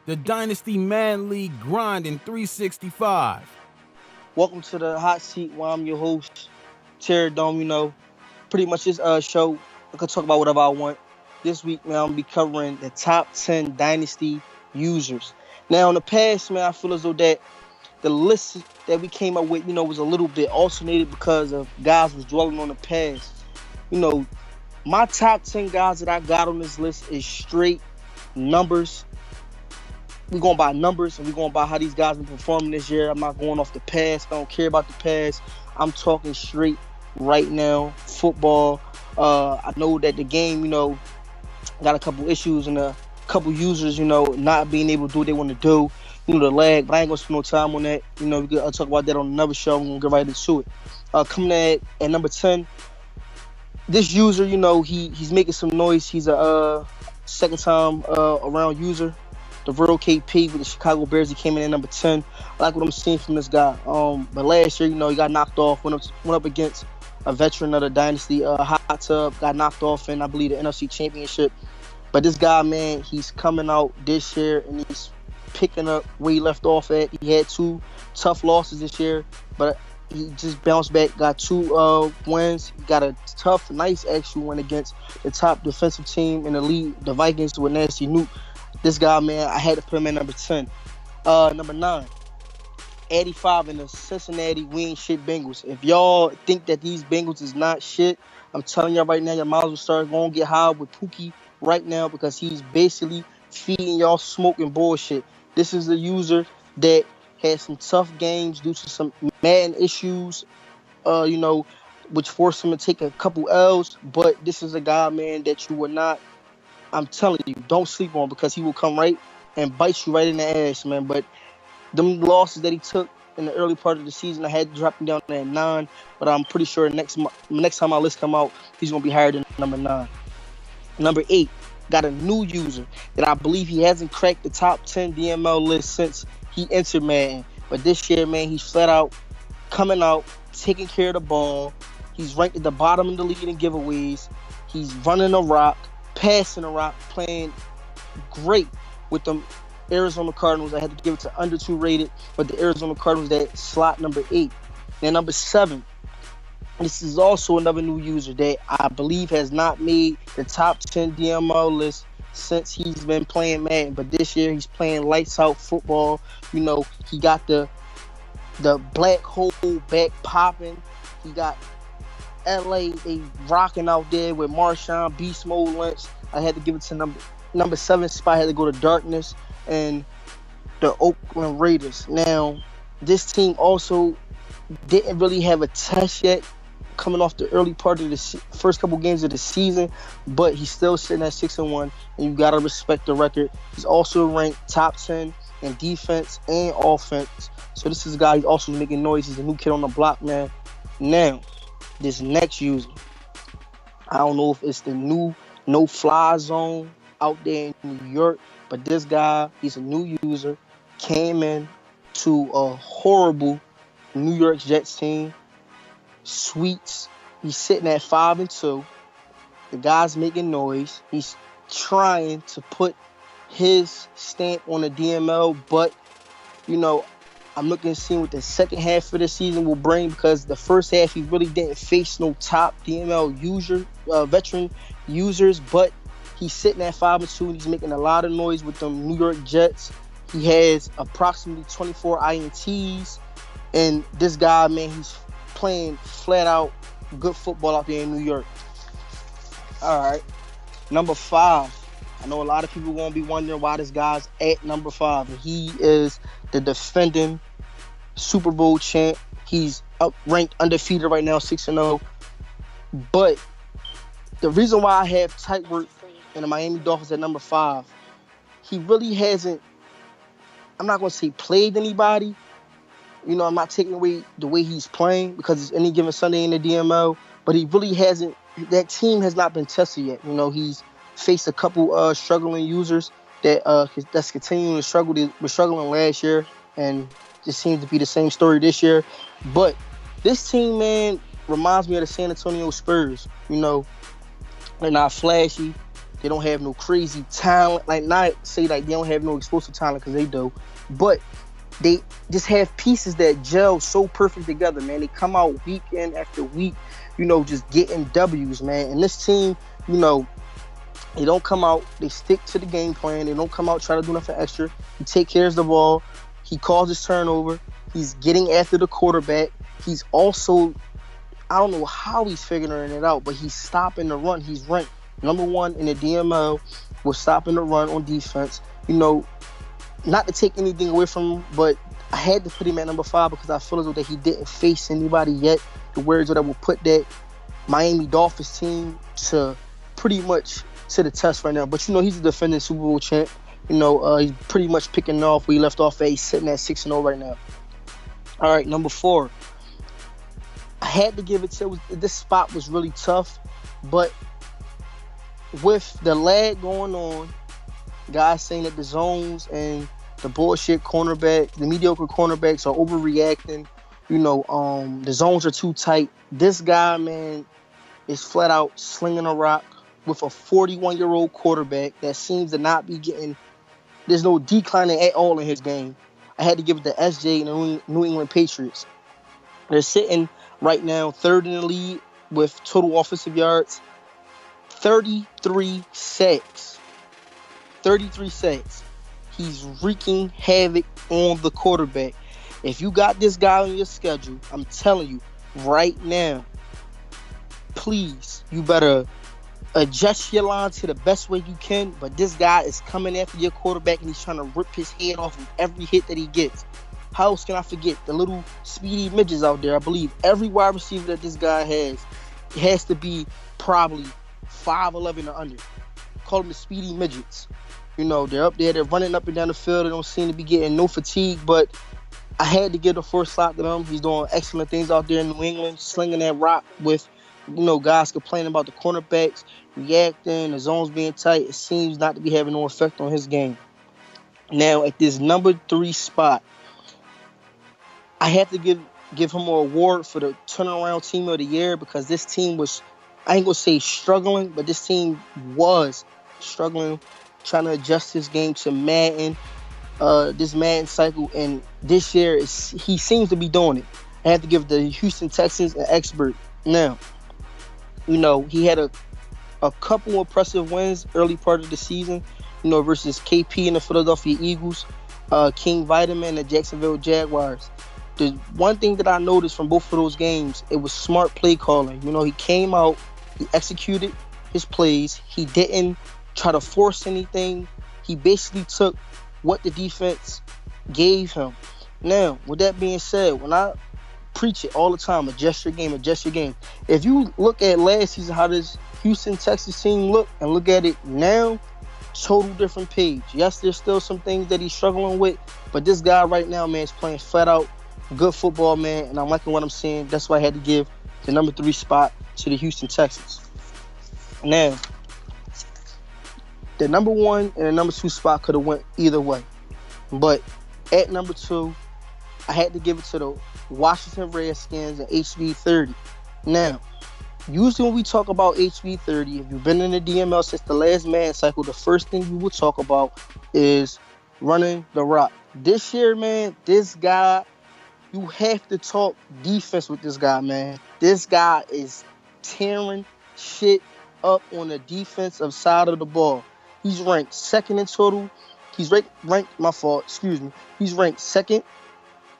The Dynasty Madden League grind in 365. Welcome to the hot seat where I'm your host, Terrordome. Pretty much this show, I can talk about whatever I want. This week, man, I'm going to be covering the top 10 Dynasty users. Now, in the past, man, I feel as though that the list that we came up with, was a little bit alternated because of guys was dwelling on the past. My top 10 guys that I got on this list is straight numbers. We're going by numbers and we're going by how these guys been performing this year. I'm not going off the past. I don't care about the past. I'm talking straight right now football. I know that the game, got a couple issues and a couple users, not being able to do what they want to do. The lag, but I ain't going to spend no time on that. We could talk about that on another show. I'm going to get right into it. Coming at number 10, this user, he's making some noise. He's a second time around user. The real KP with the Chicago Bears, he came in at number 10. I like what I'm seeing from this guy. But last year, he got knocked off, went up against a veteran of the Dynasty, Hot Tub, got knocked off in, I believe, the NFC Championship. But this guy, man, he's coming out this year, and he's picking up where he left off at. He had 2 tough losses this year, but he just bounced back, got 2 wins. He got a tough, nice actual win against the top defensive team in the league, the Vikings, with Nasty Newt. This guy, man, I had to put him at number 10. Number 9, 85 in the Cincinnati We Ain't Shit Bengals. If y'all think that these Bengals is not shit, I'm telling y'all right now, you might as well start going to get high with Pookie right now because he's basically feeding y'all smoke and bullshit. This is a user that had some tough games due to some Madden issues, which forced him to take a couple L's. But this is a guy, man, that you will not, I'm telling you, don't sleep on because he will come right and bite you right in the ass, man. But them losses that he took in the early part of the season, I had to drop him down at 9. But I'm pretty sure next time my list come out, he's going to be higher than number 9. Number 8, got a new user that I believe he hasn't cracked the top 10 DML list since he entered Madden. But this year, man, he's flat out coming out, taking care of the ball. He's ranked at the bottom of the league in giveaways. He's running a rock, passing a rock, playing great with them Arizona Cardinals. I had to give it to under 2 rated, but the Arizona Cardinals at slot number 8. Now, number 7, this is also another new user that I believe has not made the top 10 DML list since he's been playing Madden. But this year, he's playing lights out football. He got the black hole back popping. He got LA, they rocking out there with Marshawn, Beast Mode Lynch. I had to give it to number 7 spot. I had to go to Darkness and the Oakland Raiders. Now, this team also didn't really have a test yet coming off the early part of the first couple games of the season, but he's still sitting at 6-1, and you got to respect the record. He's also ranked top 10 in defense and offense. So this is a guy who's also making noise. He's a new kid on the block, man. Now, this next user, I don't know if it's the new no-fly zone out there in New York, but this guy, he's a new user, came in to a horrible New York Jets team. Sweets, he's sitting at 5-2. The guy's making noise. He's trying to put his stamp on the DML, but, I'm looking to see what the second half of the season will bring because the first half he really didn't face no top DML veteran users, but he's sitting at 5-2 and he's making a lot of noise with them New York Jets. He has approximately 24 INTs, and this guy, man, he's playing flat out good football out there in New York. All right, number 5. I know a lot of people won't be wondering why this guy's at number 5. And he is the defending Super Bowl champ. He's ranked undefeated right now, 6-0. But the reason why I have Tightworth and the Miami Dolphins at number 5, he really hasn't, I'm not going to say played anybody. I'm not taking away the way he's playing because it's any given Sunday in the DML, but he really hasn't, that team has not been tested yet. He's faced a couple struggling users that's continuing to struggle. They were struggling last year, and just seems to be the same story this year. But this team, man, reminds me of the San Antonio Spurs. They're not flashy. They don't have no crazy talent. Like, not say like they don't have no explosive talent, because they do, but they just have pieces that gel so perfect together, man. They come out week in after week, just getting W's, man. And this team, they don't come out. They stick to the game plan. They don't come out try to do nothing extra. He take care of the ball. He causes turnover. He's getting after the quarterback. He's also, I don't know how he's figuring it out, but he's stopping the run. He's ranked #1 in the DML with stopping the run on defense. Not to take anything away from him, but I had to put him at #5 because I feel as though that he didn't face anybody yet. The words that will put that Miami Dolphins team to pretty much to the test right now. But he's a defending Super Bowl champ. He's pretty much picking off where he left off at. He's sitting at 6-0 right now. All right, #4. I had to give it to this spot was really tough, but with the lag going on, guys saying that the zones and the bullshit cornerback, the mediocre cornerbacks are overreacting. The zones are too tight. This guy, man, is flat out slinging a rock with a 41-year-old quarterback that seems to not be getting. There's no declining at all in his game. I had to give it to SJ and the New England Patriots. They're sitting right now third in the league with total offensive yards, 33 sacks. 33 sacks. He's wreaking havoc on the quarterback. If you got this guy on your schedule, I'm telling you right now, please, you better adjust your line to the best way you can. But this guy is coming after your quarterback, and he's trying to rip his head off with every hit that he gets. How else can I forget the little speedy midgets out there? I believe every wide receiver that this guy has to be probably 5'11" or under. Call them the speedy midgets. They're up there. They're running up and down the field. They don't seem to be getting no fatigue. But I had to give the first slot to them. He's doing excellent things out there in New England, slinging that rock with, guys complaining about the cornerbacks, reacting, the zones being tight. It seems not to be having no effect on his game. Now, at this #3 spot, I have to give him an award for the turnaround team of the year, because this team was, I ain't going to say struggling, but this team was struggling, trying to adjust his game to Madden, this Madden cycle, and this year he seems to be doing it. I have to give the Houston Texans an expert. Now, he had a couple impressive wins early part of the season, versus KP and the Philadelphia Eagles, King Vitamin and the Jacksonville Jaguars. The one thing that I noticed from both of those games, it was smart play calling. He came out, he executed his plays, he didn't try to force anything. He basically took what the defense gave him. Now, with that being said, when I preach it all the time, adjust your game, adjust your game. If you look at last season, how this Houston Texas team looked, and look at it now, total different page. Yes, there's still some things that he's struggling with, but this guy right now, man, is playing flat out good football, man, and I'm liking what I'm seeing. That's why I had to give the #3 spot to the Houston Texans. Now, the #1 and the #2 spot could have went either way, but at #2, I had to give it to the Washington Redskins and HB30. Now, usually when we talk about HB30, if you've been in the DML since the last Madden cycle, the first thing you will talk about is running the rock. This year, man, this guy, you have to talk defense with this guy, man. This guy is tearing shit up on the defensive side of the ball. He's ranked second in total. He's ranked, He's ranked second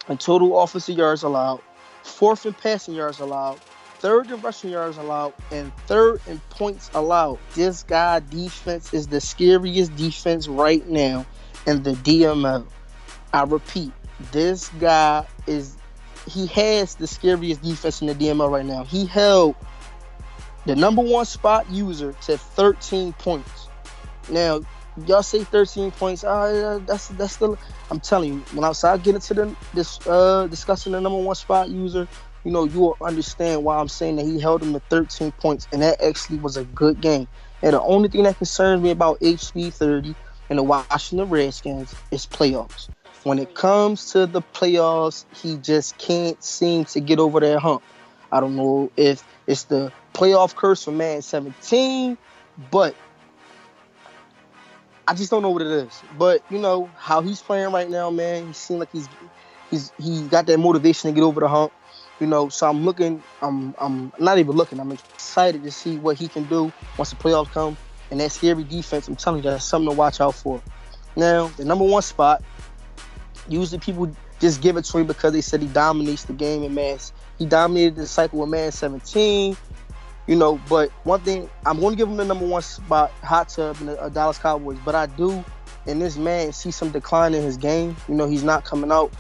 in total offensive yards allowed, fourth in passing yards allowed, third in rushing yards allowed, and third in points allowed. This guy defense is the scariest defense right now in the DML. I repeat, this guy he has the scariest defense in the DML right now. He held the #1 spot user to 13 points. Now, y'all say 13 points. That's still. I'm telling you, when I get into discussing the #1 spot user, you will understand why I'm saying that he held him to 13 points, and that actually was a good game. And the only thing that concerns me about HB30 and the Washington Redskins is playoffs. When it comes to the playoffs, he just can't seem to get over that hump. I don't know if it's the playoff curse from Madden 17, but I just don't know what it is. But how he's playing right now, man. He seems like he got that motivation to get over the hump. So I'm looking. I'm not even looking. I'm excited to see what he can do once the playoffs come. And that scary defense, I'm telling you, that's something to watch out for. Now, the number one spot, usually people just give it to him because they said he dominates the game in Madden. He dominated the cycle with Madden 17. But one thing, I'm going to give him the number one spot, hot tub in the Dallas Cowboys. But I do, in this man, see some decline in his game. He's not coming out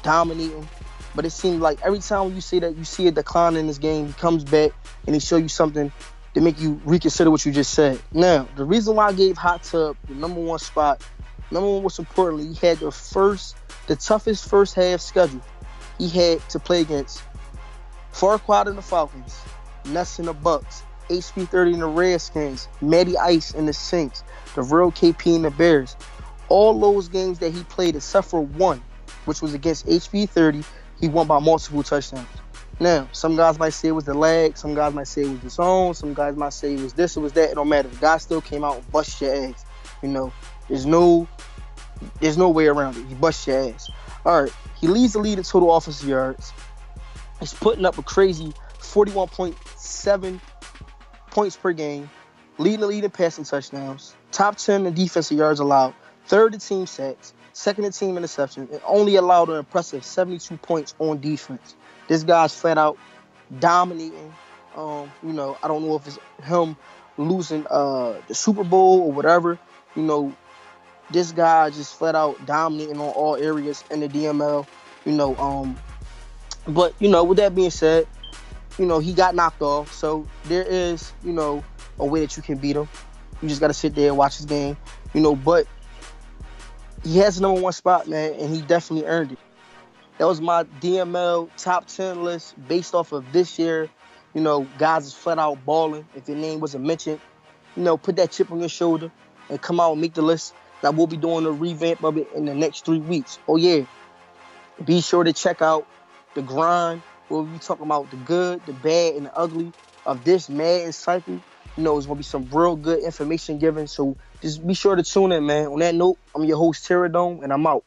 dominating. But it seems like every time you say that you see a decline in his game, he comes back and he show you something to make you reconsider what you just said. Now, the reason why I gave hot tub the number one spot, number one, most importantly, he had the toughest first half schedule. He had to play against Farquaad and the Falcons, Ness and the Bucks, HP30 and the Redskins, Matty Ice and the Saints, the real KP and the Bears. All those games that he played except for one, which was against HP30, he won by multiple touchdowns. Now, some guys might say it was the lag, some guys might say it was the zone, some guys might say it was this, it was that. It don't matter. The guy still came out and bust your ass. There's no way around it. He bust your ass. All right, he leads the lead in total offensive yards. He's putting up a crazy 41.7 points per game, leading the lead in passing touchdowns, top 10 in defensive yards allowed, third in team sacks, second in team interceptions, and only allowed an impressive 72 points on defense. This guy's flat out dominating. I don't know if it's him losing the Super Bowl or whatever. This guy just flat out dominating on all areas in the DML. But with that being said, he got knocked off. So there is, a way that you can beat him. You just got to sit there and watch his game. But he has the number one spot, man, and he definitely earned it. That was my DML top 10 list based off of this year. Guys is flat out balling. If your name wasn't mentioned, put that chip on your shoulder and come out and make the list. That we'll be doing a revamp of it in the next 3 weeks. Oh, yeah. Be sure to check out the grind. We'll be talking about the good, the bad, and the ugly of this Madden cycle. There's going to be some real good information given. So just be sure to tune in, man. On that note, I'm your host, Terrordome, and I'm out.